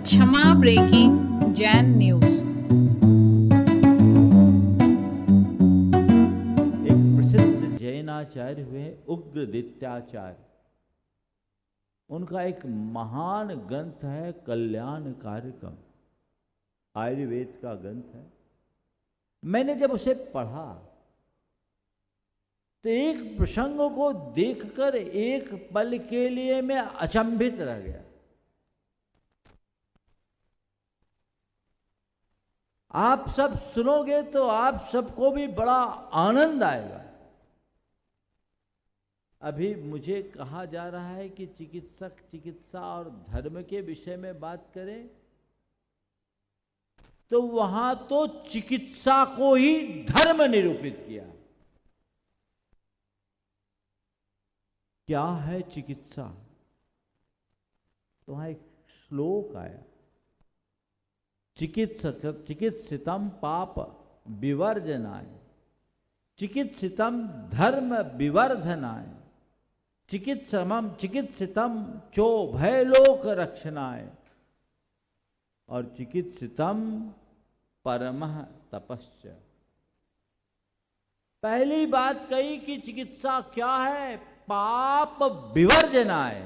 क्षमा breaking Jain news. एक प्रसिद्ध जैनाचार्य हुए उग्रदित्याचार्य, उनका एक महान ग्रंथ है कल्याणकारिकम, आयुर्वेद का ग्रंथ है। मैंने जब उसे पढ़ा तो एक प्रसंग को देखकर एक पल के लिए मैं अचंभित रह गया। आप सब सुनोगे तो आप सबको भी बड़ा आनंद आएगा। अभी मुझे कहा जा रहा है कि चिकित्सक चिकित्सा और धर्म के विषय में बात करें, तो वहां तो चिकित्सा को ही धर्म निरूपित किया। क्या है चिकित्सा? तो वहां एक श्लोक आया, चिकित्सितम पाप विवर्जनाय, चिकित्सितम धर्म विवर्धनाय, चिकित्सितम चो भयलोक रक्षणाय, और चिकित्सितम परमः तपश्च। पहली बात कही कि चिकित्सा क्या है? पाप विवर्जनाय,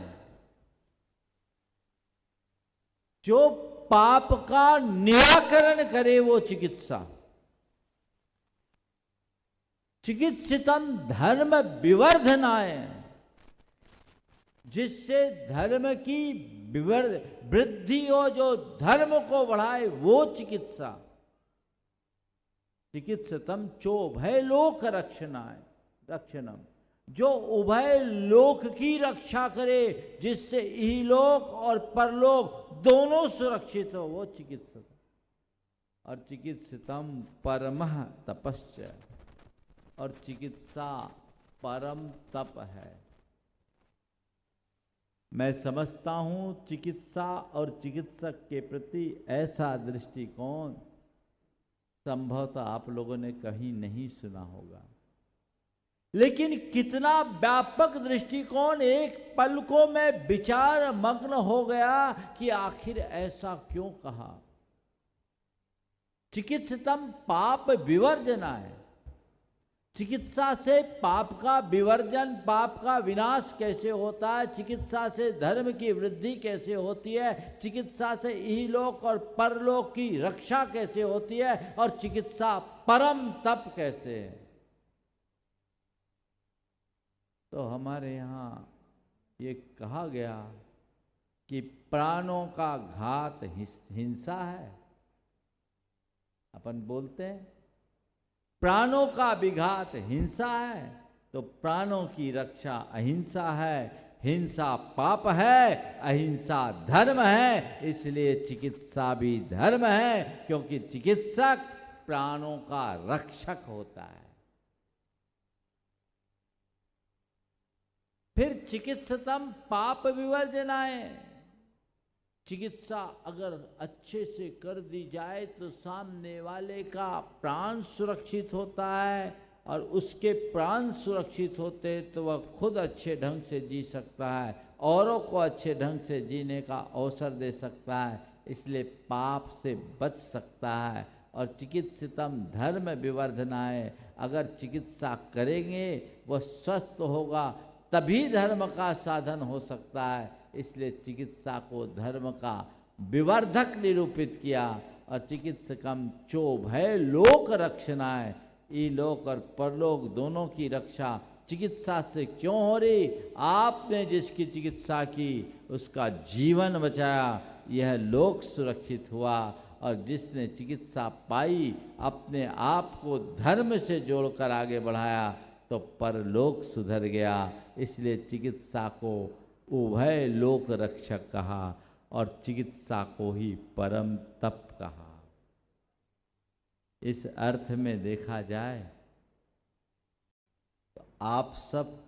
जो पाप का निराकरण करे वो चिकित्सा। चिकित्सितम धर्म विवर्धनाय, जिससे धर्म की वृद्धि हो, जो धर्म को बढ़ाए वो चिकित्सा। चिकित्सितम चोभय लोक रक्षणम, जो उभय लोक की रक्षा करे, जिससे इहलोक और परलोक दोनों सुरक्षित हो, वो चिकित्सक। और चिकित्सितम परमः तपश्च, और चिकित्सा परम तप है। मैं समझता हूं चिकित्सा और चिकित्सक के प्रति ऐसा दृष्टिकोण संभवतः आप लोगों ने कहीं नहीं सुना होगा, लेकिन कितना व्यापक दृष्टिकोण। एक पल को मैं विचार मग्न हो गया कि आखिर ऐसा क्यों कहा। चिकित्सितम पाप विवर्जनाय, चिकित्सा से पाप का विवर्जन, पाप का विनाश कैसे होता है, चिकित्सा से धर्म की वृद्धि कैसे होती है, चिकित्सा से इहलोक और परलोक की रक्षा कैसे होती है, और चिकित्सा परम तप कैसे है। तो हमारे यहाँ ये कहा गया कि प्राणों का घात हिंसा है। अपन बोलते हैं प्राणों का विघात हिंसा है, तो प्राणों की रक्षा अहिंसा है। हिंसा पाप है, अहिंसा धर्म है, इसलिए चिकित्सा भी धर्म है, क्योंकि चिकित्सक प्राणों का रक्षक होता है। फिर चिकित्सतम पाप विवर्जनाय, चिकित्सा अगर अच्छे से कर दी जाए तो सामने वाले का प्राण सुरक्षित होता है, और उसके प्राण सुरक्षित होते तो वह खुद अच्छे ढंग से जी सकता है, औरों को अच्छे ढंग से जीने का अवसर दे सकता है, इसलिए पाप से बच सकता है। और चिकित्सितम धर्म विवर्धनाय, अगर चिकित्सा करेंगे वह स्वस्थ होगा, तभी धर्म का साधन हो सकता है, इसलिए चिकित्सा को धर्म का विवर्धक निरूपित किया। और चिकित्सकम चोभय लोक रक्षणाय, इलोक और परलोक दोनों की रक्षा चिकित्सा से क्यों हो रही? आपने जिसकी चिकित्सा की उसका जीवन बचाया, यह लोक सुरक्षित हुआ, और जिसने चिकित्सा पाई अपने आप को धर्म से जोड़कर आगे बढ़ाया, तो परलोक सुधर गया। इसलिए चिकित्सा को उभय लोक रक्षक कहा, और चिकित्सा को ही परम तप कहा। इस अर्थ में देखा जाए तो आप सब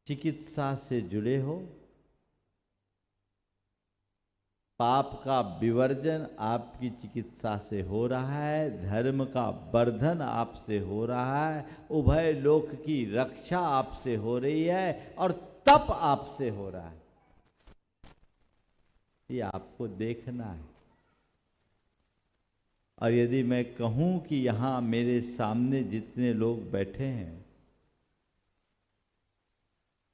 चिकित्सा से जुड़े हो। पाप का विवर्जन आपकी चिकित्सा से हो रहा है, धर्म का वर्धन आपसे हो रहा है, उभय लोक की रक्षा आपसे हो रही है, और तप आपसे हो रहा है। ये आपको देखना है। और यदि मैं कहूं कि यहां मेरे सामने जितने लोग बैठे हैं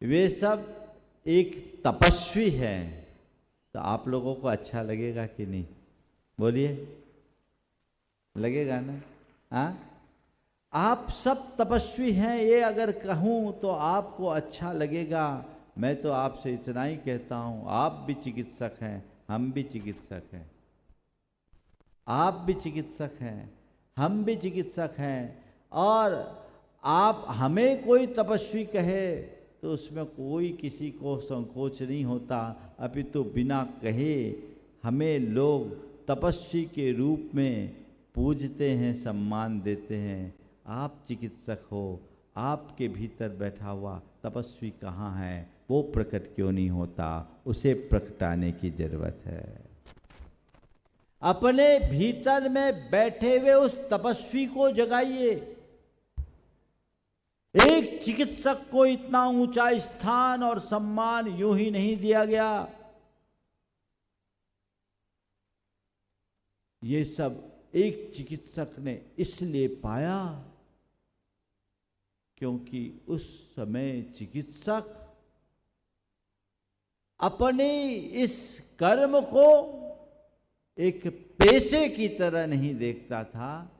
वे सब एक तपस्वी हैं, तो आप लोगों को अच्छा लगेगा कि नहीं? बोलिए, लगेगा ना? हाँ, आप सब तपस्वी हैं, ये अगर कहूं तो आपको अच्छा लगेगा। मैं तो आपसे इतना ही कहता हूं, आप भी चिकित्सक हैं, हम भी चिकित्सक हैं, आप भी चिकित्सक हैं, हम भी चिकित्सक हैं। और आप हमें कोई तपस्वी कहे तो उसमें कोई किसी को संकोच नहीं होता, अपितु बिना कहे हमें लोग तपस्वी के रूप में पूजते हैं, सम्मान देते हैं। आप चिकित्सक हो, आपके भीतर बैठा हुआ तपस्वी कहाँ है? वो प्रकट क्यों नहीं होता? उसे प्रकटाने की जरूरत है। अपने भीतर में बैठे हुए उस तपस्वी को जगाइए। एक चिकित्सक को इतना ऊंचा स्थान और सम्मान यूं ही नहीं दिया गया। ये सब एक चिकित्सक ने इसलिए पाया क्योंकि उस समय चिकित्सक अपने इस कर्म को एक पेशे की तरह नहीं देखता था,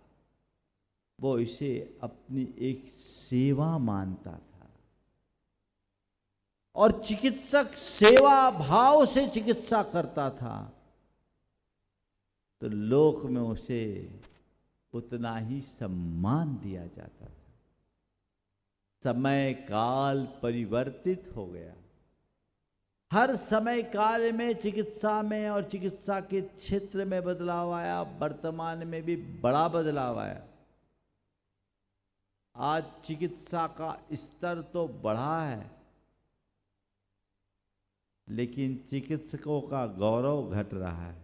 वो इसे अपनी एक सेवा मानता था। और चिकित्सक सेवा भाव से चिकित्सा करता था तो लोक में उसे उतना ही सम्मान दिया जाता था। समय काल परिवर्तित हो गया। हर समय काल में चिकित्सा में और चिकित्सा के क्षेत्र में बदलाव आया। वर्तमान में भी बड़ा बदलाव आया। आज चिकित्सा का स्तर तो बढ़ा है, लेकिन चिकित्सकों का गौरव घट रहा है।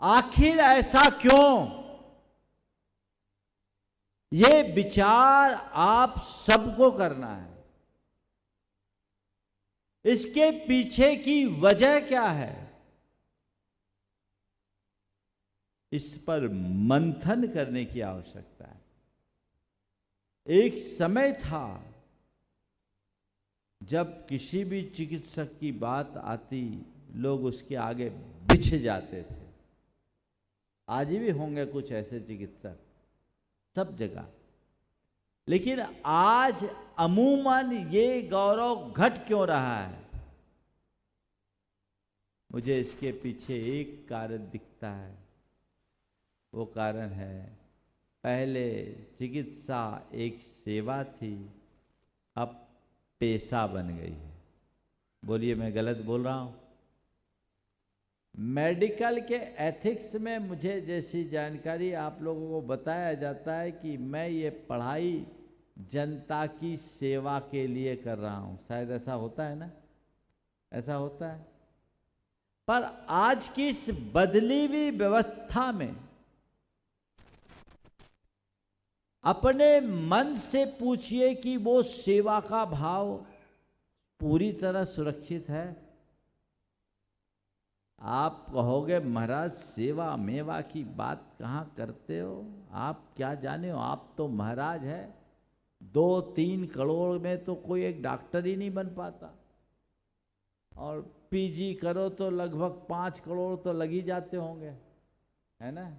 आखिर ऐसा क्यों? ये विचार आप सबको करना है। इसके पीछे की वजह क्या है? इस पर मंथन करने की आवश्यकता है। एक समय था जब किसी भी चिकित्सक की बात आती, लोग उसके आगे बिछ जाते थे। आज भी होंगे कुछ ऐसे चिकित्सक सब जगह, लेकिन आज अमूमन ये गौरव घट क्यों रहा है? मुझे इसके पीछे एक कारण दिखता है। वो कारण है, पहले चिकित्सा एक सेवा थी, अब पेशा बन गई है। बोलिए, मैं गलत बोल रहा हूं? मेडिकल के एथिक्स में मुझे जैसी जानकारी आप लोगों को बताया जाता है कि मैं ये पढ़ाई जनता की सेवा के लिए कर रहा हूं। शायद ऐसा होता है ना? ऐसा होता है। पर आज की इस बदली हुई व्यवस्था में अपने मन से पूछिए कि वो सेवा का भाव पूरी तरह सुरक्षित है? आप कहोगे महाराज सेवा मेवा की बात कहाँ करते हो, आप क्या जाने हो, आप तो महाराज है। 2-3 करोड़ में तो कोई एक डॉक्टर ही नहीं बन पाता, और पीजी करो तो लगभग 5 करोड़ तो लग ही जाते होंगे, है ना?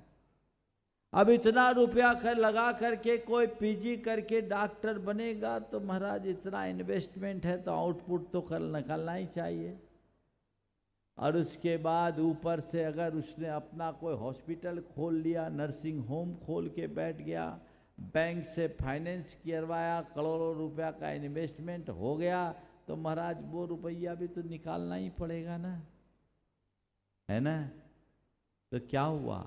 अब इतना रुपया लगा करके कोई पीजी करके डॉक्टर बनेगा तो महाराज इतना इन्वेस्टमेंट है तो आउटपुट तो निकालना ही चाहिए। और उसके बाद ऊपर से अगर उसने अपना कोई हॉस्पिटल खोल लिया, नर्सिंग होम खोल के बैठ गया, बैंक से फाइनेंस करवाया, करोड़ों रुपया का इन्वेस्टमेंट हो गया, तो महाराज वो रुपया भी तो निकालना ही पड़ेगा ना, है ना? तो क्या हुआ?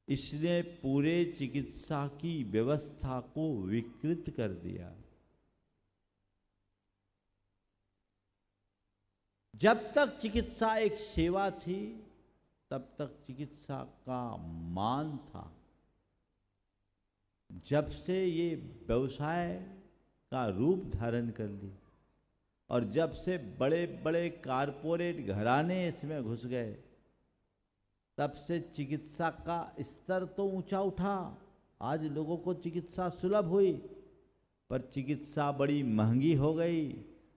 इसने पूरे चिकित्सा की व्यवस्था को विकृत कर दिया। जब तक चिकित्सा एक सेवा थी तब तक चिकित्सा का मान था। जब से ये व्यवसाय का रूप धारण कर ली और जब से बड़े बड़े कारपोरेट घराने इसमें घुस गए, तब से चिकित्सा का स्तर तो ऊंचा उठा। आज लोगों को चिकित्सा सुलभ हुई, पर चिकित्सा बड़ी महंगी हो गई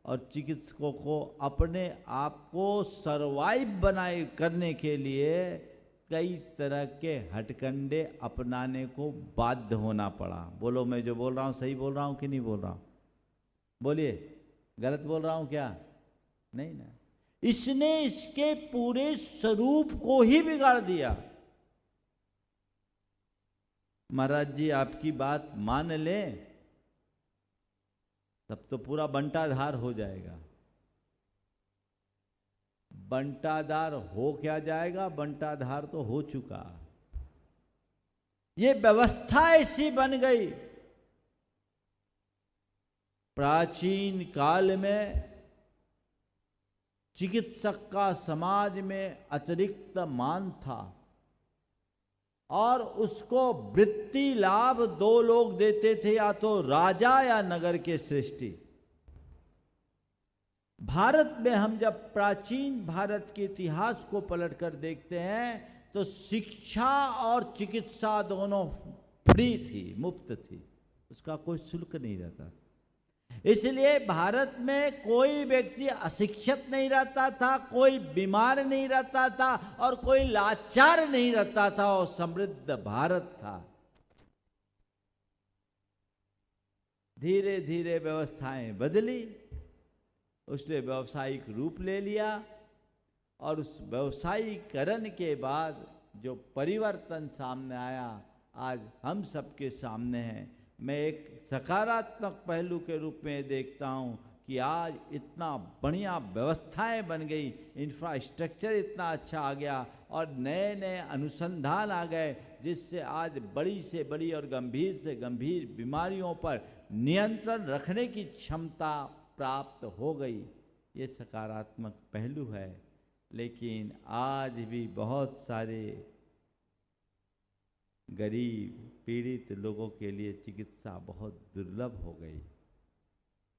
और चिकित्सकों को अपने आप को सरवाइव बनाए करने के लिए कई तरह के हथकंडे अपनाने को बाध्य होना पड़ा। बोलो, मैं जो बोल रहा हूँ सही बोल रहा हूँ कि नहीं बोल रहा हूँ? बोलिए, गलत बोल रहा हूँ क्या? नहीं ना। इसने इसके पूरे स्वरूप को ही बिगाड़ दिया। महाराज जी आपकी बात मान लें तब तो पूरा बंटाधार हो जाएगा। बंटाधार हो क्या जाएगा? बंटाधार तो हो चुका। ये व्यवस्था ऐसी बन गई। प्राचीन काल में चिकित्सक का समाज में अतिरिक्त मान था और उसको वृत्ति लाभ दो लोग देते थे, या तो राजा या नगर के श्रेष्ठी। भारत में हम जब प्राचीन भारत के इतिहास को पलटकर देखते हैं तो शिक्षा और चिकित्सा दोनों फ्री थी, मुफ्त थी, उसका कोई शुल्क नहीं रहता। इसलिए भारत में कोई व्यक्ति अशिक्षित नहीं रहता था, कोई बीमार नहीं रहता था और कोई लाचार नहीं रहता था, और समृद्ध भारत था। धीरे धीरे व्यवस्थाएं बदली, उसने व्यावसायिक रूप ले लिया और उस व्यवसायीकरण के बाद जो परिवर्तन सामने आया आज हम सबके सामने है। मैं एक सकारात्मक पहलू के रूप में देखता हूँ कि आज इतना बढ़िया व्यवस्थाएं बन गई, इंफ्रास्ट्रक्चर इतना अच्छा आ गया और नए नए अनुसंधान आ गए, जिससे आज बड़ी से बड़ी और गंभीर से गंभीर बीमारियों पर नियंत्रण रखने की क्षमता प्राप्त हो गई। ये सकारात्मक पहलू है, लेकिन आज भी बहुत सारे गरीब पीड़ित लोगों के लिए चिकित्सा बहुत दुर्लभ हो गई,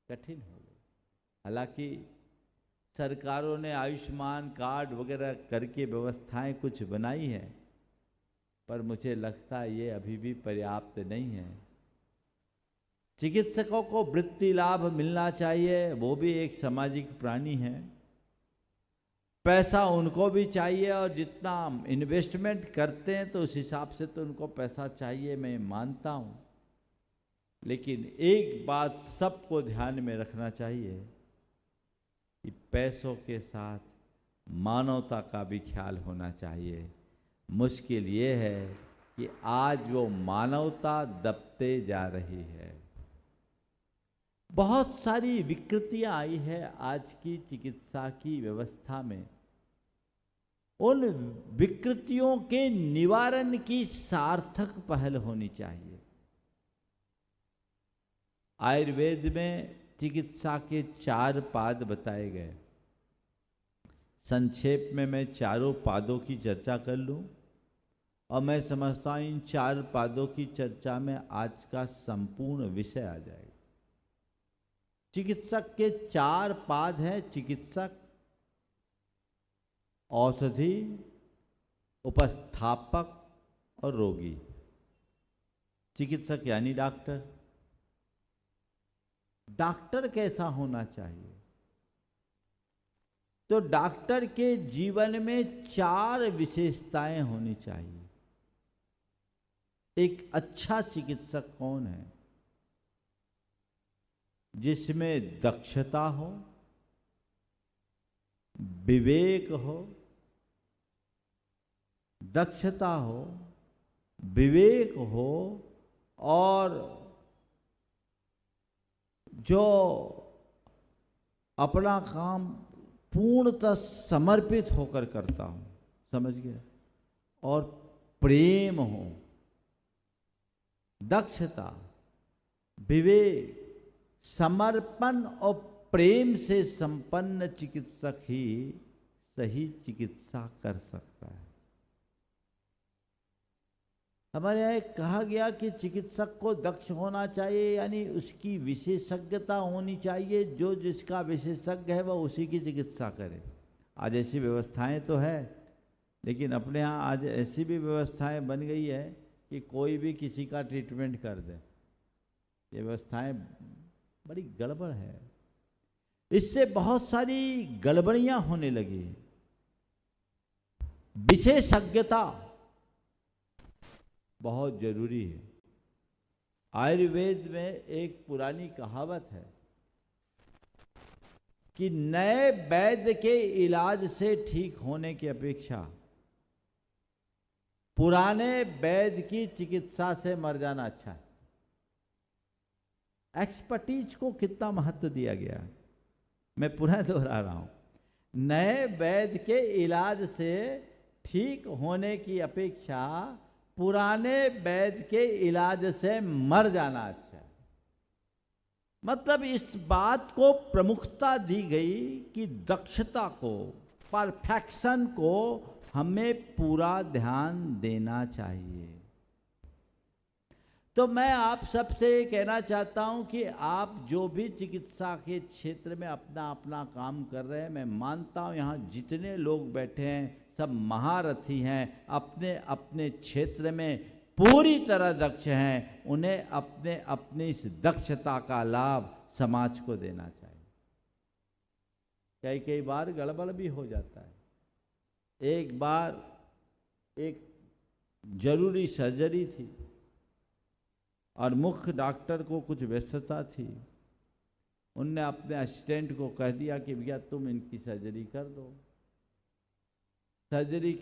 कठिन हो गई। हालांकि सरकारों ने आयुष्मान कार्ड वगैरह करके व्यवस्थाएं कुछ बनाई हैं, पर मुझे लगता है ये अभी भी पर्याप्त नहीं है। चिकित्सकों को वृत्ति लाभ मिलना चाहिए, वो भी एक सामाजिक प्राणी है, पैसा उनको भी चाहिए और जितना इन्वेस्टमेंट करते हैं तो उस हिसाब से तो उनको पैसा चाहिए, मैं मानता हूँ। लेकिन एक बात सबको ध्यान में रखना चाहिए कि पैसों के साथ मानवता का भी ख्याल होना चाहिए। मुश्किल ये है कि आज वो मानवता दबते जा रही है। बहुत सारी विकृतियां आई है आज की चिकित्सा की व्यवस्था में। उन विकृतियों के निवारण की सार्थक पहल होनी चाहिए। आयुर्वेद में चिकित्सा के 4 पाद बताए गए। संक्षेप में मैं चारों पादों की चर्चा कर लूं और मैं समझता हूं इन 4 पादों की चर्चा में आज का संपूर्ण विषय आ जाएगा। चिकित्सक के 4 पाद हैं: चिकित्सक, औषधि, उपस्थापक और रोगी। चिकित्सक यानी डॉक्टर। डॉक्टर कैसा होना चाहिए? तो डॉक्टर के जीवन में 4 विशेषताएं होनी चाहिए। एक अच्छा चिकित्सक कौन है? जिसमें दक्षता हो, विवेक हो, दक्षता हो, विवेक हो और जो अपना काम पूर्णतः समर्पित होकर करता हूं, समझ गए, और प्रेम हो। दक्षता, विवेक, समर्पण और प्रेम से संपन्न चिकित्सक ही सही चिकित्सा कर सकता है। हमारे यहाँ एक कहा गया कि चिकित्सक को दक्ष होना चाहिए, यानी उसकी विशेषज्ञता होनी चाहिए, जो जिसका विशेषज्ञ है वह उसी की चिकित्सा करे। आज ऐसी व्यवस्थाएं तो है, लेकिन अपने यहाँ आज ऐसी भी व्यवस्थाएं बन गई है कि कोई भी किसी का ट्रीटमेंट कर दे। ये व्यवस्थाएं बड़ी गड़बड़ है, इससे बहुत सारी गड़बड़ियां होने लगी। विशेषज्ञता बहुत जरूरी है। आयुर्वेद में एक पुरानी कहावत है कि नए वैद्य के इलाज से ठीक होने की अपेक्षा पुराने वैद्य की चिकित्सा से मर जाना अच्छा है। एक्सपर्टीज को कितना महत्व दिया गया है, मैं पुनः दोहरा रहा हूं। नए वैद्य के इलाज से ठीक होने की अपेक्षा पुराने वैद्य के इलाज से मर जाना अच्छा है। मतलब इस बात को प्रमुखता दी गई कि दक्षता को, परफेक्शन को हमें पूरा ध्यान देना चाहिए। तो मैं आप सबसे कहना चाहता हूं कि आप जो भी चिकित्सा के क्षेत्र में अपना अपना काम कर रहे हैं, मैं मानता हूं यहाँ जितने लोग बैठे हैं सब महारथी हैं, अपने अपने क्षेत्र में पूरी तरह दक्ष हैं। उन्हें अपने अपनी इस दक्षता का लाभ समाज को देना चाहिए। कई बार गड़बड़ भी हो जाता है। एक बार एक जरूरी सर्जरी थी और मुख्य डॉक्टर को कुछ व्यस्तता थी। उनने अपने असिस्टेंट को कह दिया कि भैया तुम इनकी सर्जरी कर दो। सर्जरी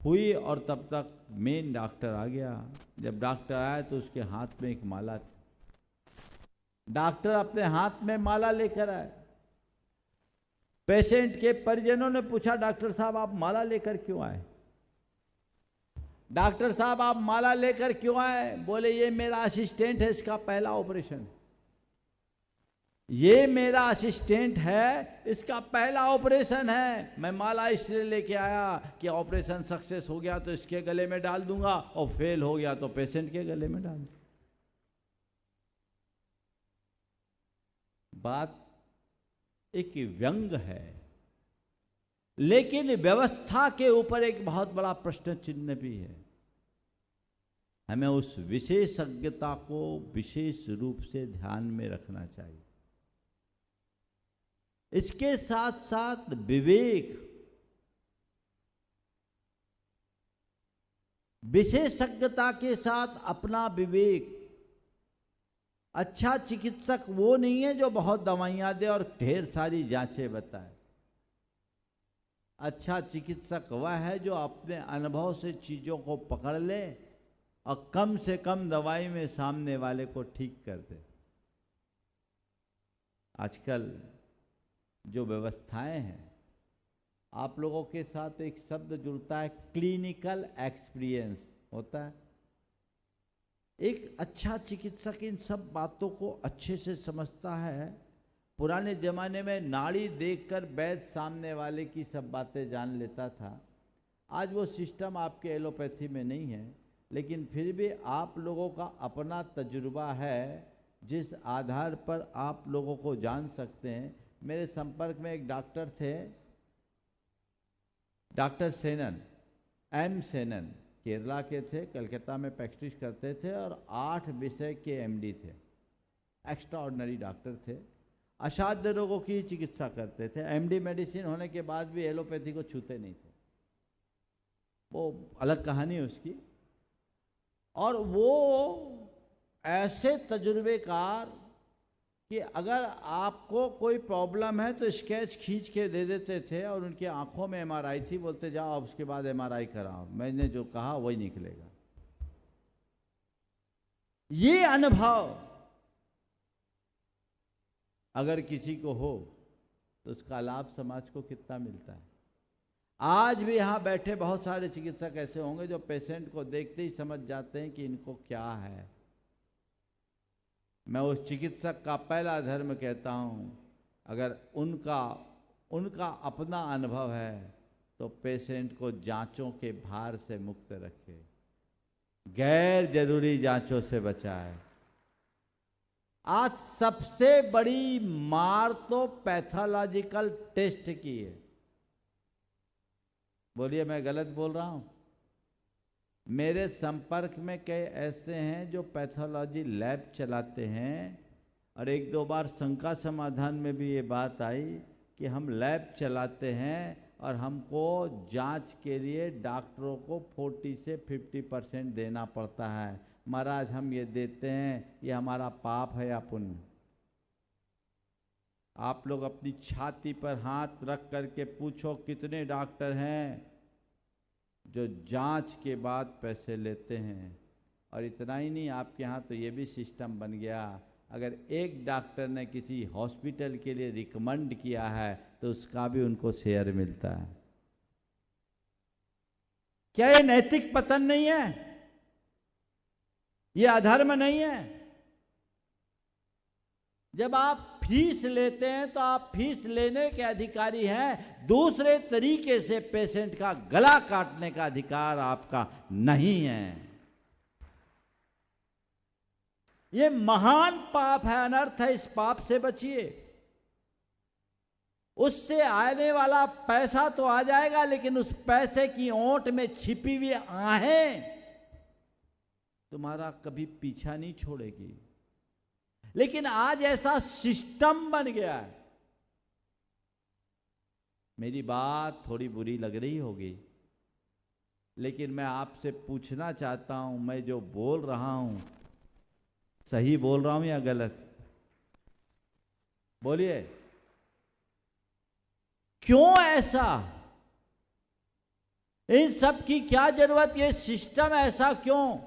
हुई और तब तक मेन डॉक्टर आ गया। जब डॉक्टर आया तो उसके हाथ में एक माला थी। डॉक्टर अपने हाथ में माला लेकर आए। पेशेंट के परिजनों ने पूछा, डॉक्टर साहब आप माला लेकर क्यों आए? डॉक्टर साहब आप माला लेकर क्यों आए? बोले ये मेरा असिस्टेंट है, इसका पहला ऑपरेशन। ये मेरा असिस्टेंट है, इसका पहला ऑपरेशन है। मैं माला इसलिए लेके आया कि ऑपरेशन सक्सेस हो गया तो इसके गले में डाल दूंगा और फेल हो गया तो पेशेंट के गले में डाल दूंगा। बात एक व्यंग है, लेकिन व्यवस्था के ऊपर एक बहुत बड़ा प्रश्न चिन्ह भी है। हमें उस विशेषज्ञता को विशेष रूप से ध्यान में रखना चाहिए। इसके साथ साथ विवेक, विशेषज्ञता के साथ अपना विवेक। अच्छा चिकित्सक वो नहीं है जो बहुत दवाइयां दे और ढेर सारी जांचें बताए। अच्छा चिकित्सक वह है जो अपने अनुभव से चीजों को पकड़ ले और कम से कम दवाई में सामने वाले को ठीक कर दे। आजकल जो व्यवस्थाएं हैं, आप लोगों के साथ एक शब्द जुड़ता है, क्लिनिकल एक्सपीरियंस होता है। एक अच्छा चिकित्सक इन सब बातों को अच्छे से समझता है। पुराने जमाने में नाड़ी देखकर वैद्य सामने वाले की सब बातें जान लेता था। आज वो सिस्टम आपके एलोपैथी में नहीं है, लेकिन फिर भी आप लोगों का अपना तजुर्बा है जिस आधार पर आप लोगों को जान सकते हैं। मेरे संपर्क में एक डॉक्टर थे, डॉक्टर सेनन, एम सेनन, केरला के थे, कलकत्ता में प्रैक्टिस करते थे और 8 विषय के एमडी थे। एक्स्ट्रा ऑर्डिनरी डॉक्टर थे, असाध्य रोगों की चिकित्सा करते थे। एमडी मेडिसिन होने के बाद भी एलोपैथी को छूते नहीं थे। वो अलग कहानी है उसकी। और वो ऐसे तजुर्बेकार कि अगर आपको कोई प्रॉब्लम है तो स्केच खींच के दे देते थे और उनकी आंखों में एमआरआई थी, बोलते जाओ अब उसके बाद एमआरआई कराओ, मैंने जो कहा वही निकलेगा। ये अनुभव अगर किसी को हो तो उसका लाभ समाज को कितना मिलता है। आज भी यहाँ बैठे बहुत सारे चिकित्सक ऐसे होंगे जो पेशेंट को देखते ही समझ जाते हैं कि इनको क्या है। मैं उस चिकित्सक का पहला धर्म कहता हूँ, अगर उनका अपना अनुभव है तो पेशेंट को जांचों के भार से मुक्त रखे। गैर जरूरी जांचों से बचाए। आज सबसे बड़ी मार तो पैथोलॉजिकल टेस्ट की है। बोलिए मैं गलत बोल रहा हूं? मेरे संपर्क में कई ऐसे हैं जो पैथोलॉजी लैब चलाते हैं, और एक दो बार शंका समाधान में भी ये बात आई कि हम लैब चलाते हैं और हमको जांच के लिए डॉक्टरों को 40 से 50% देना पड़ता है। महाराज हम ये देते हैं, ये हमारा पाप है या पुण्य? आप लोग अपनी छाती पर हाथ रख करके पूछो कितने डॉक्टर हैं जो जांच के बाद पैसे लेते हैं। और इतना ही नहीं, आपके यहाँ तो ये भी सिस्टम बन गया, अगर एक डॉक्टर ने किसी हॉस्पिटल के लिए रिकमेंड किया है तो उसका भी उनको शेयर मिलता है। क्या ये नैतिक पतन नहीं है? ये अधर्म नहीं है? जब आप फीस लेते हैं तो आप फीस लेने के अधिकारी हैं, दूसरे तरीके से पेशेंट का गला काटने का अधिकार आपका नहीं है। ये महान पाप है, अनर्थ है, इस पाप से बचिए। उससे आने वाला पैसा तो आ जाएगा, लेकिन उस पैसे की ओंठ में छिपी हुई आहें तुम्हारा कभी पीछा नहीं छोड़ेगी। लेकिन आज ऐसा सिस्टम बन गया है। मेरी बात थोड़ी बुरी लग रही होगी, लेकिन मैं आपसे पूछना चाहता हूं, मैं जो बोल रहा हूं सही बोल रहा हूं या गलत? बोलिए, क्यों ऐसा? इन सब की क्या जरूरत? ये सिस्टम ऐसा क्यों?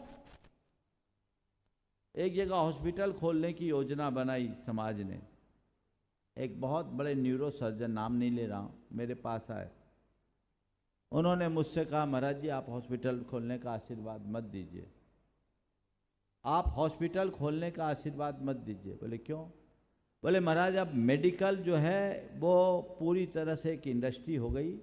एक जगह हॉस्पिटल खोलने की योजना बनाई समाज ने। एक बहुत बड़े न्यूरो सर्जन, नाम नहीं ले रहा हूं, मेरे पास आए। उन्होंने मुझसे कहा, महाराज जी आप हॉस्पिटल खोलने का आशीर्वाद मत दीजिए, आप हॉस्पिटल खोलने का आशीर्वाद मत दीजिए। बोले क्यों? बोले महाराज अब मेडिकल जो है वो पूरी तरह से एक इंडस्ट्री हो गई।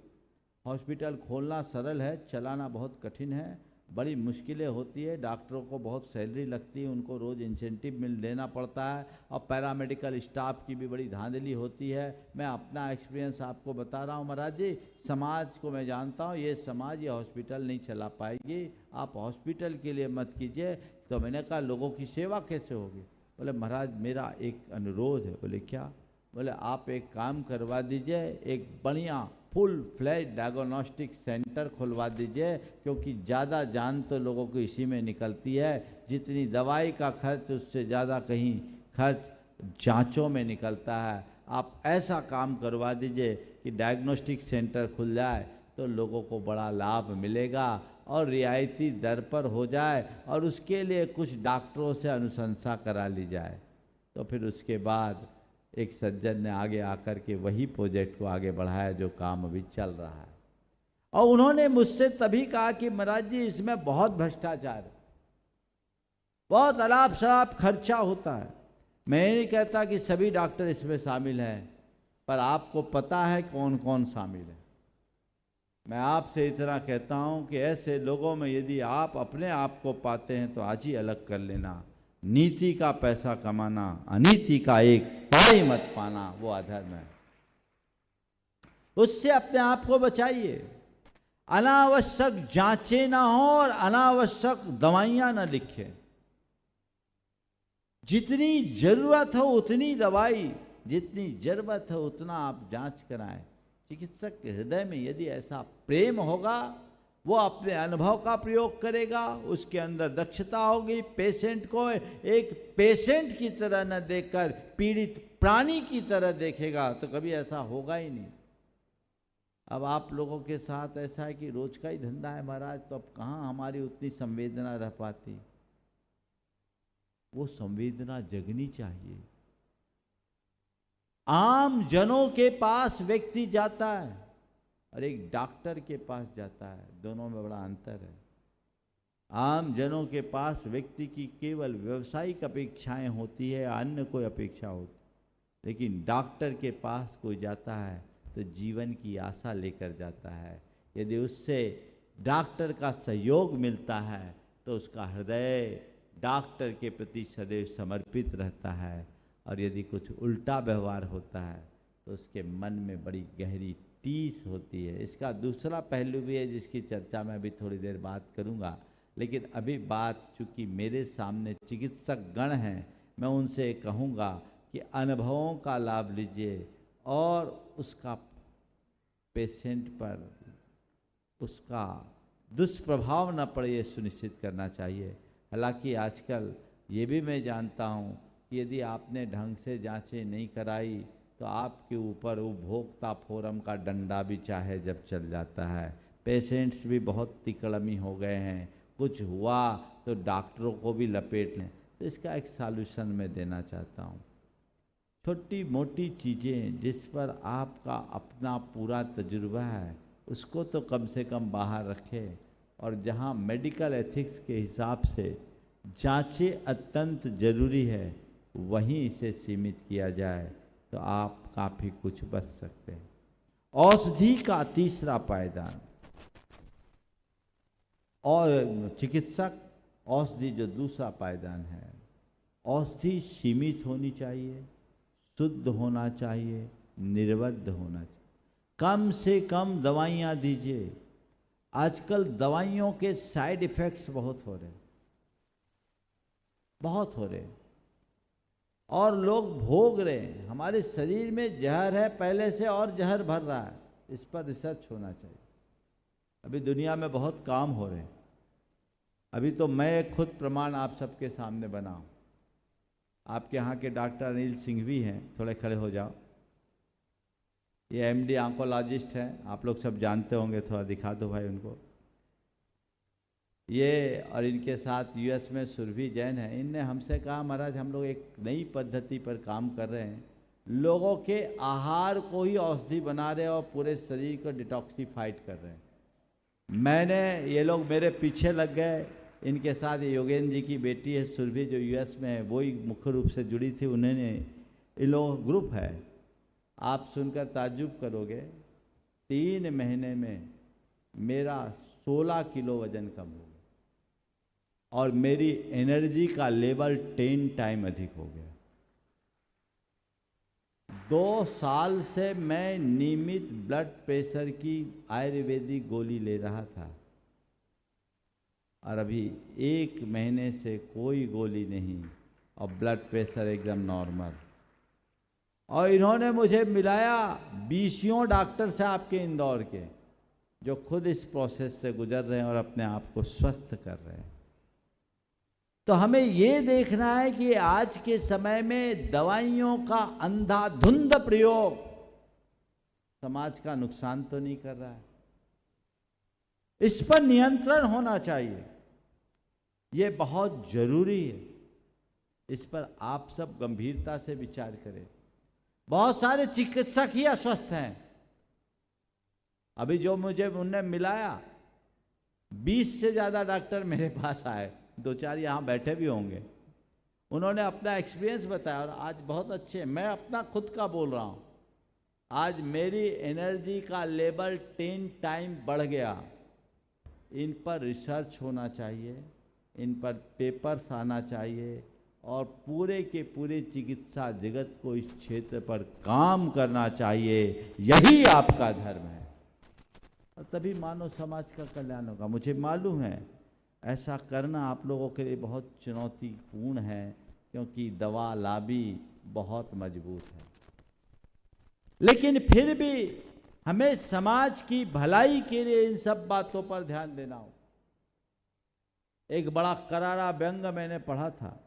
हॉस्पिटल खोलना सरल है, चलाना बहुत कठिन है, बड़ी मुश्किलें होती है, डॉक्टरों को बहुत सैलरी लगती है, उनको रोज़ इंसेंटिव देना पड़ता है, और पैरामेडिकल स्टाफ की भी बड़ी धांधली होती है। मैं अपना एक्सपीरियंस आपको बता रहा हूँ महाराज जी, समाज को मैं जानता हूँ, ये समाज ये हॉस्पिटल नहीं चला पाएगी, आप हॉस्पिटल के लिए मत कीजिए। तो मैंने कहा लोगों की सेवा कैसे होगी? बोले महाराज मेरा एक अनुरोध है। बोले क्या? बोले आप एक काम करवा दीजिए, एक बढ़िया फुल फ्लैश डायग्नोस्टिक सेंटर खुलवा दीजिए, क्योंकि ज़्यादा जान तो लोगों को इसी में निकलती है। जितनी दवाई का खर्च उससे ज़्यादा कहीं खर्च जांचों में निकलता है। आप ऐसा काम करवा दीजिए कि डायग्नोस्टिक सेंटर खुल जाए तो लोगों को बड़ा लाभ मिलेगा और रियायती दर पर हो जाए, और उसके लिए कुछ डॉक्टरों से अनुशंसा करा ली जाए। तो फिर उसके बाद एक सज्जन ने आगे आकर के वही प्रोजेक्ट को आगे बढ़ाया जो काम अभी चल रहा है। और उन्होंने मुझसे तभी कहा कि महाराज जी इसमें बहुत भ्रष्टाचार है, बहुत अलाप शराब खर्चा होता है। मैं नहीं कहता कि सभी डॉक्टर इसमें शामिल हैं, पर आपको पता है कौन कौन शामिल है। मैं आपसे इतना कहता हूं कि ऐसे लोगों में यदि आप अपने आप को पाते हैं तो आज ही अलग कर लेना। नीति का पैसा कमाना, अनीति का एक पाई मत पाना, वो अधर्म है। उससे अपने आप को बचाइए। अनावश्यक जांचें ना हो और अनावश्यक दवाइयां ना लिखें। जितनी जरूरत हो उतनी दवाई, जितनी जरूरत हो उतना आप जांच कराएं। चिकित्सक के हृदय में यदि ऐसा प्रेम होगा, वो अपने अनुभव का प्रयोग करेगा, उसके अंदर दक्षता होगी, पेशेंट को एक पेशेंट की तरह न देखकर पीड़ित प्राणी की तरह देखेगा, तो कभी ऐसा होगा ही नहीं। अब आप लोगों के साथ ऐसा है कि रोज का ही धंधा है महाराज, तो अब कहाँ हमारी उतनी संवेदना रह पाती। वो संवेदना जगनी चाहिए। आम जनों के पास व्यक्ति जाता है और एक डॉक्टर के पास जाता है, दोनों में बड़ा अंतर है। आम जनों के पास व्यक्ति की केवल व्यवसायिक अपेक्षाएं होती है, अन्य कोई अपेक्षा होती, लेकिन डॉक्टर के पास कोई जाता है तो जीवन की आशा लेकर जाता है। यदि उससे डॉक्टर का सहयोग मिलता है तो उसका हृदय डॉक्टर के प्रति सदैव समर्पित रहता है, और यदि कुछ उल्टा व्यवहार होता है तो उसके मन में बड़ी गहरी टीस होती है। इसका दूसरा पहलू भी है जिसकी चर्चा मैं अभी थोड़ी देर बाद करूंगा, लेकिन अभी बात चूंकि मेरे सामने चिकित्सक गण हैं, मैं उनसे कहूँगा कि अनुभवों का लाभ लीजिए और उसका पेशेंट पर उसका दुष्प्रभाव न पड़े ये सुनिश्चित करना चाहिए। हालांकि आजकल ये भी मैं जानता हूँ कि यदि आपने ढंग से जांचें नहीं कराई तो आपके ऊपर उपभोक्ता फोरम का डंडा भी चाहे जब चल जाता है। पेशेंट्स भी बहुत तिकड़मी हो गए हैं, कुछ हुआ तो डॉक्टरों को भी लपेट लें। तो इसका एक सॉल्यूशन मैं देना चाहता हूँ। छोटी मोटी चीज़ें जिस पर आपका अपना पूरा तजुर्बा है उसको तो कम से कम बाहर रखें, और जहाँ मेडिकल एथिक्स के हिसाब से जांचें अत्यंत जरूरी है वहीं इसे सीमित किया जाए तो आप काफ़ी कुछ बच सकते हैं। औषधि का तीसरा पायदान, और चिकित्सक औषधि जो दूसरा पायदान है, औषधि सीमित होनी चाहिए, शुद्ध होना चाहिए, निर्बद्ध होना चाहिए। कम से कम दवाइयाँ दीजिए। आजकल दवाइयों के साइड इफ़ेक्ट्स बहुत हो रहे, बहुत हो रहे, और लोग भोग रहे हैं। हमारे शरीर में जहर है पहले से और जहर भर रहा है, इस पर रिसर्च होना चाहिए। अभी दुनिया में बहुत काम हो रहे हैं। अभी तो मैं खुद प्रमाण आप सबके सामने बनाऊं। आपके यहाँ के डॉक्टर अनिल सिंह भी हैं, थोड़े खड़े हो जाओ। ये एमडी ऑन्कोलॉजिस्ट हैं, आप लोग सब जानते होंगे, थोड़ा दिखा दो भाई उनको। ये और इनके साथ यूएस में सुरभि जैन है। इनने हमसे कहा महाराज हम लोग एक नई पद्धति पर काम कर रहे हैं, लोगों के आहार को ही औषधि बना रहे हैं और पूरे शरीर को डिटॉक्सिफाइड कर रहे हैं। मैंने, ये लोग मेरे पीछे लग गए। इनके साथ योगेंद्र जी की बेटी है सुरभि जो यूएस में है, वही मुख्य रूप से जुड़ी थी। उन्होंने, इन लोगों का ग्रुप है, आप सुनकर ताज्जुब करोगे। 3 महीने में मेरा 16 किलो वजन कम हो गया और मेरी एनर्जी का लेवल 10 टाइम अधिक हो गया। 2 साल से मैं नियमित ब्लड प्रेशर की आयुर्वेदिक गोली ले रहा था और अभी 1 महीने से कोई गोली नहीं और ब्लड प्रेशर एकदम नॉर्मल। और इन्होंने मुझे मिलाया 20 डॉक्टर से आपके इंदौर के, जो खुद इस प्रोसेस से गुजर रहे हैं और अपने आप को स्वस्थ कर रहे हैं। तो हमें ये देखना है कि आज के समय में दवाइयों का अंधाधुंध प्रयोग समाज का नुकसान तो नहीं कर रहा है, इस पर नियंत्रण होना चाहिए। ये बहुत जरूरी है, इस पर आप सब गंभीरता से विचार करें। बहुत सारे चिकित्सक ही अस्वस्थ हैं। अभी जो मुझे उनने मिलाया 20 से ज़्यादा डॉक्टर मेरे पास आए, 2-4 यहाँ बैठे भी होंगे। उन्होंने अपना एक्सपीरियंस बताया और आज बहुत अच्छे, मैं अपना खुद का बोल रहा हूँ, आज मेरी एनर्जी का लेवल 10 टाइम बढ़ गया। इन पर रिसर्च होना चाहिए, इन पर पेपर्स आना चाहिए और पूरे के पूरे चिकित्सा जगत को इस क्षेत्र पर काम करना चाहिए। यही आपका धर्म है और तभी मानव समाज का कल्याण होगा। मुझे मालूम है ऐसा करना आप लोगों के लिए बहुत चुनौतीपूर्ण है, क्योंकि दवा लॉबी बहुत मजबूत है। लेकिन फिर भी हमें समाज की भलाई के लिए इन सब बातों पर ध्यान देना हो। एक बड़ा करारा व्यंग मैंने पढ़ा था,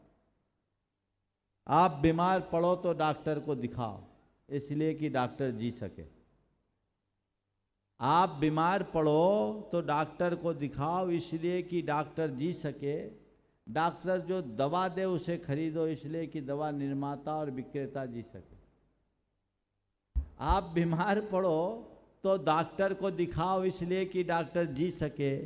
आप बीमार पड़ो तो डॉक्टर को दिखाओ, इसलिए कि डॉक्टर जी सके। आप बीमार पड़ो तो डॉक्टर को दिखाओ इसलिए कि डॉक्टर जी सके। डॉक्टर जो दवा दे उसे खरीदो इसलिए कि दवा निर्माता और विक्रेता जी सके। आप बीमार पड़ो तो डॉक्टर को दिखाओ इसलिए कि डॉक्टर जी सके,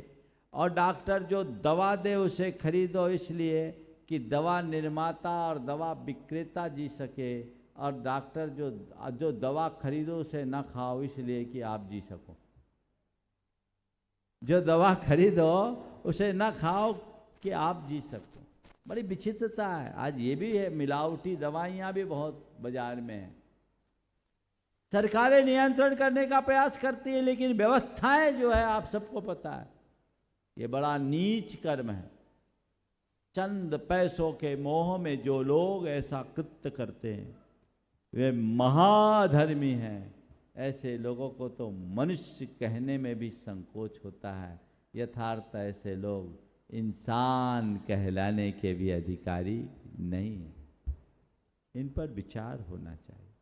और डॉक्टर जो दवा दे उसे खरीदो इसलिए कि दवा निर्माता और दवा विक्रेता जी सके, और डॉक्टर जो दवा खरीदो उसे ना खाओ इसलिए कि आप जी सको। जो दवा खरीदो उसे ना खाओ कि आप जी सको। बड़ी विचित्रता है। आज ये भी है, मिलावटी दवाइयाँ भी बहुत बाजार में हैं। सरकारें नियंत्रण करने का प्रयास करती है, लेकिन व्यवस्थाएं जो है आप सबको पता है, ये बड़ा नीच कर्म है। चंद पैसों के मोह में जो लोग ऐसा कृत्य करते हैं वे महाधर्मी हैं। ऐसे लोगों को तो मनुष्य कहने में भी संकोच होता है। यथार्थ ऐसे लोग इंसान कहलाने के भी अधिकारी नहीं हैं। इन पर विचार होना चाहिए।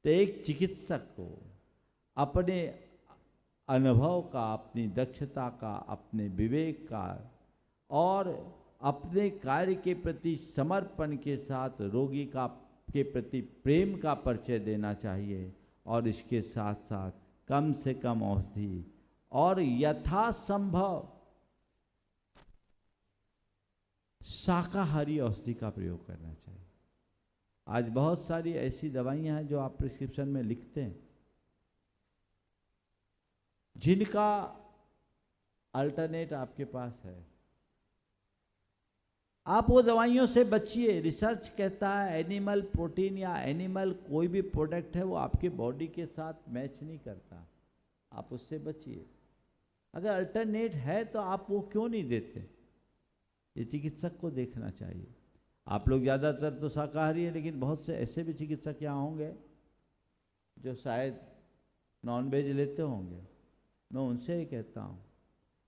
तो एक चिकित्सक को अपने अनुभव का, अपनी दक्षता का, अपने विवेक का और अपने कार्य के प्रति समर्पण के साथ रोगी के प्रति प्रेम का परिचय देना चाहिए, और इसके साथ साथ कम से कम औषधि और यथासंभव शाकाहारी औषधि का प्रयोग करना चाहिए। आज बहुत सारी ऐसी दवाइयां हैं जो आप प्रिस्क्रिप्शन में लिखते हैं, जिनका अल्टरनेट आपके पास है। आप वो दवाइयों से बचिए। रिसर्च कहता है एनिमल प्रोटीन या एनिमल कोई भी प्रोडक्ट है वो आपके बॉडी के साथ मैच नहीं करता, आप उससे बचिए। अगर अल्टरनेट है तो आप वो क्यों नहीं देते, ये चिकित्सक को देखना चाहिए। आप लोग ज़्यादातर तो शाकाहारी हैं, लेकिन बहुत से ऐसे भी चिकित्सक यहाँ होंगे जो शायद नॉनवेज लेते होंगे। मैं उनसे ही कहता हूँ,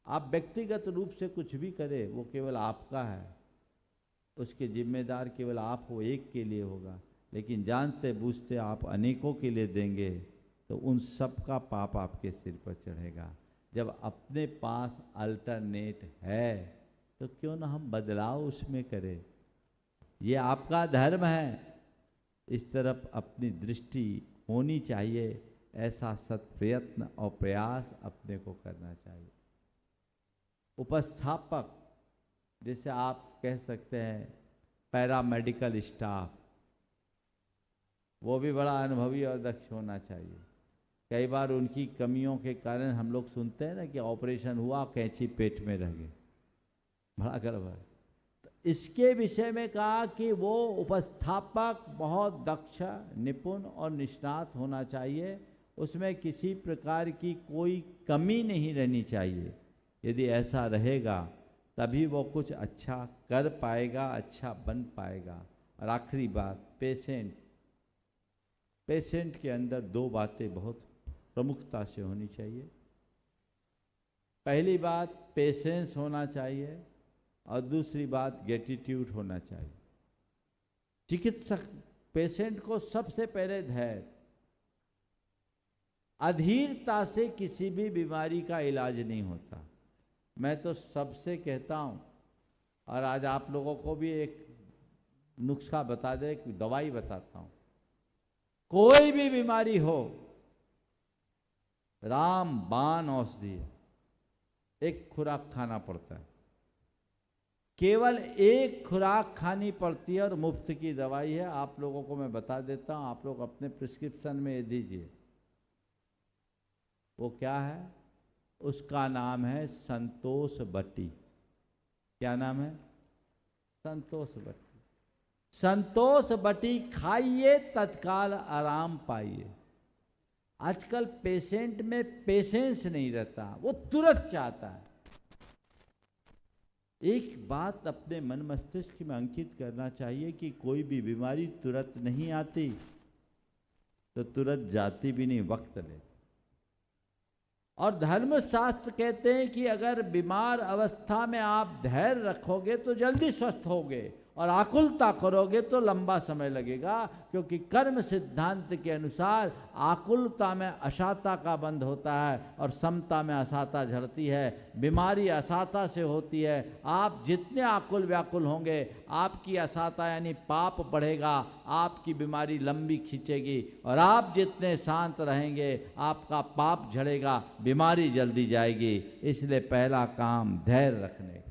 आप व्यक्तिगत रूप से कुछ भी करें वो केवल आपका है, उसके जिम्मेदार केवल आप हो, एक के लिए होगा। लेकिन जानते बूझते आप अनेकों के लिए देंगे तो उन सब का पाप आपके सिर पर चढ़ेगा। जब अपने पास अल्टरनेट है तो क्यों ना हम बदलाव उसमें करें, ये आपका धर्म है। इस तरफ अपनी दृष्टि होनी चाहिए, ऐसा सत प्रयत्न और प्रयास अपने को करना चाहिए। उपस्थापक, जैसे आप कह सकते हैं पैरामेडिकल स्टाफ, वो भी बड़ा अनुभवी और दक्ष होना चाहिए। कई बार उनकी कमियों के कारण हम लोग सुनते हैं ना कि ऑपरेशन हुआ, कैंची पेट में रह गई, बड़ा गड़बड़। तो इसके विषय में कहा कि वो उपस्थापक बहुत दक्ष, निपुण और निष्णात होना चाहिए, उसमें किसी प्रकार की कोई कमी नहीं रहनी चाहिए। यदि ऐसा रहेगा तभी वो कुछ अच्छा कर पाएगा, अच्छा बन पाएगा। और आखिरी बात, पेशेंट के अंदर दो बातें बहुत प्रमुखता से होनी चाहिए। पहली बात पेशेंस होना चाहिए और दूसरी बात ग्रेटिट्यूड होना चाहिए। चिकित्सक पेशेंट को सबसे पहले धैर्य, अधीरता से किसी भी बीमारी का इलाज नहीं होता। मैं तो सबसे कहता हूँ, और आज आप लोगों को भी एक नुस्खा बता दे, एक दवाई बताता हूँ। कोई भी बीमारी हो, रामबाण औषधि है, एक खुराक खाना पड़ता है, केवल एक खुराक खानी पड़ती है और मुफ्त की दवाई है। आप लोगों को मैं बता देता हूँ, आप लोग अपने प्रिस्क्रिप्शन में ये दीजिए। वो क्या है? उसका नाम है संतोष बटी। क्या नाम है? संतोष बटी। संतोष बटी खाइए, तत्काल आराम पाइए। आजकल पेशेंट में पेशेंस नहीं रहता, वो तुरंत चाहता है। एक बात अपने मन मस्तिष्क में अंकित करना चाहिए कि कोई भी बीमारी तुरंत नहीं आती तो तुरंत जाती भी नहीं, वक्त ले। और धर्मशास्त्र कहते हैं कि अगर बीमार अवस्था में आप धैर्य रखोगे तो जल्दी स्वस्थ होगे, और आकुलता करोगे तो लंबा समय लगेगा, क्योंकि कर्म सिद्धांत के अनुसार आकुलता में अशाता का बंध होता है और समता में अशाता झड़ती है। बीमारी अशाता से होती है। आप जितने आकुल व्याकुल होंगे, आपकी अशाता यानी पाप बढ़ेगा, आपकी बीमारी लंबी खींचेगी, और आप जितने शांत रहेंगे आपका पाप झड़ेगा, बीमारी जल्दी जाएगी। इसलिए पहला काम धैर्य रखने का।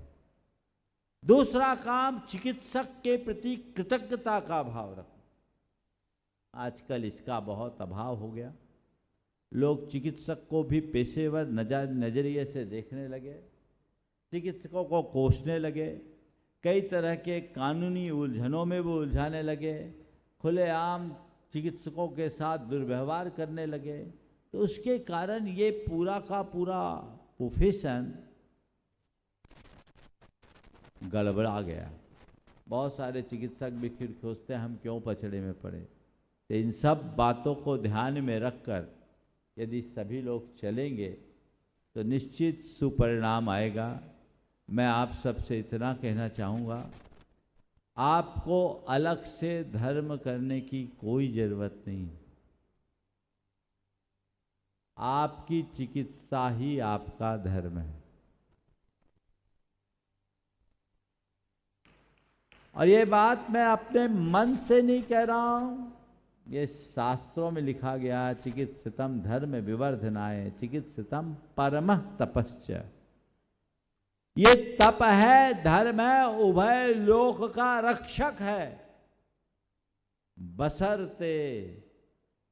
दूसरा काम चिकित्सक के प्रति कृतज्ञता का भाव रखना। आजकल इसका बहुत अभाव हो गया। लोग चिकित्सक को भी पेशेवर नजरिए से देखने लगे। चिकित्सकों को कोसने लगे, कई तरह के कानूनी उलझनों में वो उलझाने लगे, खुलेआम चिकित्सकों के साथ दुर्व्यवहार करने लगे। तो उसके कारण ये पूरा का पूरा प्रोफेशन गड़बड़ा गया। बहुत सारे चिकित्सक भी फिर सोचते हैं हम क्यों पछड़े में पड़े। तो इन सब बातों को ध्यान में रखकर यदि सभी लोग चलेंगे तो निश्चित सुपरिणाम आएगा। मैं आप सबसे इतना कहना चाहूँगा, आपको अलग से धर्म करने की कोई ज़रूरत नहीं। आपकी चिकित्सा ही आपका धर्म है। और ये बात मैं अपने मन से नहीं कह रहा हूँ, ये शास्त्रों में लिखा गया, चिकित्सितम धर्म विवर्धनाय चिकित्सितम परमः तपश्च। ये तप है, धर्म है, उभय लोक का रक्षक है, बशर्ते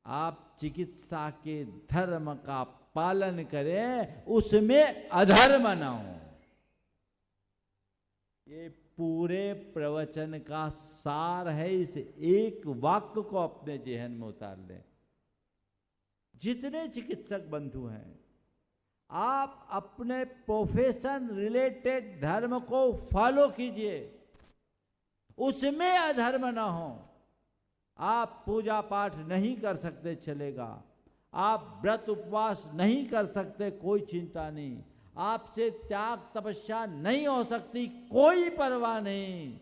आप चिकित्सा के धर्म का पालन करें, उसमें अधर्म ना हो। ये पूरे प्रवचन का सार है। इस एक वाक्य को अपने जेहन में उतार लें। जितने चिकित्सक बंधु हैं, आप अपने प्रोफेशन रिलेटेड धर्म को फॉलो कीजिए, उसमें अधर्म ना हो। आप पूजा पाठ नहीं कर सकते, चलेगा। आप व्रत उपवास नहीं कर सकते, कोई चिंता नहीं। आपसे त्याग तपस्या नहीं हो सकती, कोई परवाह नहीं।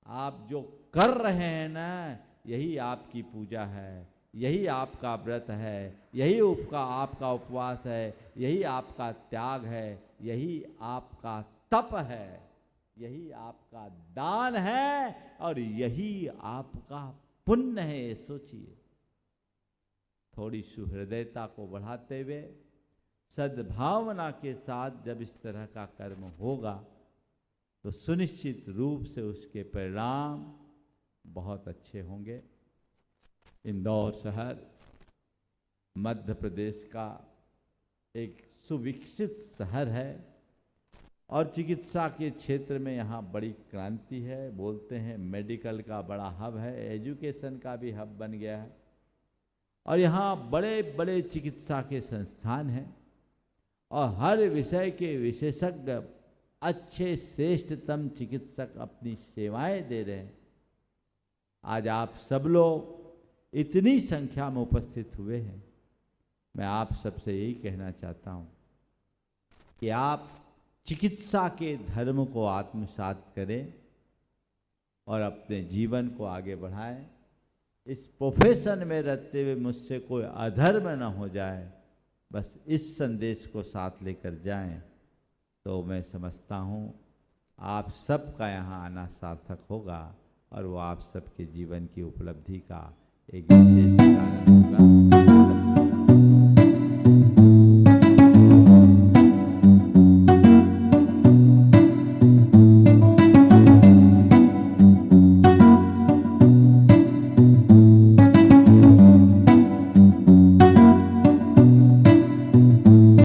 आप जो कर रहे हैं ना, यही आपकी पूजा है, यही आपका व्रत है, यही आपका उपवास है, यही आपका त्याग है, यही आपका तप है, यही आपका दान है, और यही आपका पुण्य है। सोचिए, थोड़ी सुहृदयता को बढ़ाते हुए, सद्भावना के साथ जब इस तरह का कर्म होगा तो सुनिश्चित रूप से उसके परिणाम बहुत अच्छे होंगे। इंदौर शहर मध्य प्रदेश का एक सुविकसित शहर है और चिकित्सा के क्षेत्र में यहाँ बड़ी क्रांति है। बोलते हैं मेडिकल का बड़ा हब है, एजुकेशन का भी हब बन गया है, और यहाँ बड़े बड़े चिकित्सा के संस्थान हैं और हर विषय के विशेषज्ञ, अच्छे श्रेष्ठतम चिकित्सक अपनी सेवाएं दे रहे हैं। आज आप सब लोग इतनी संख्या में उपस्थित हुए हैं, मैं आप सबसे यही कहना चाहता हूं कि आप चिकित्सा के धर्म को आत्मसात करें और अपने जीवन को आगे बढ़ाएं। इस प्रोफेशन में रहते हुए मुझसे कोई अधर्म न हो जाए, बस इस संदेश को साथ लेकर जाएं, तो मैं समझता हूँ आप सबका यहाँ आना सार्थक होगा और वो आप सबके जीवन की उपलब्धि का एक विशेष कारण होगा।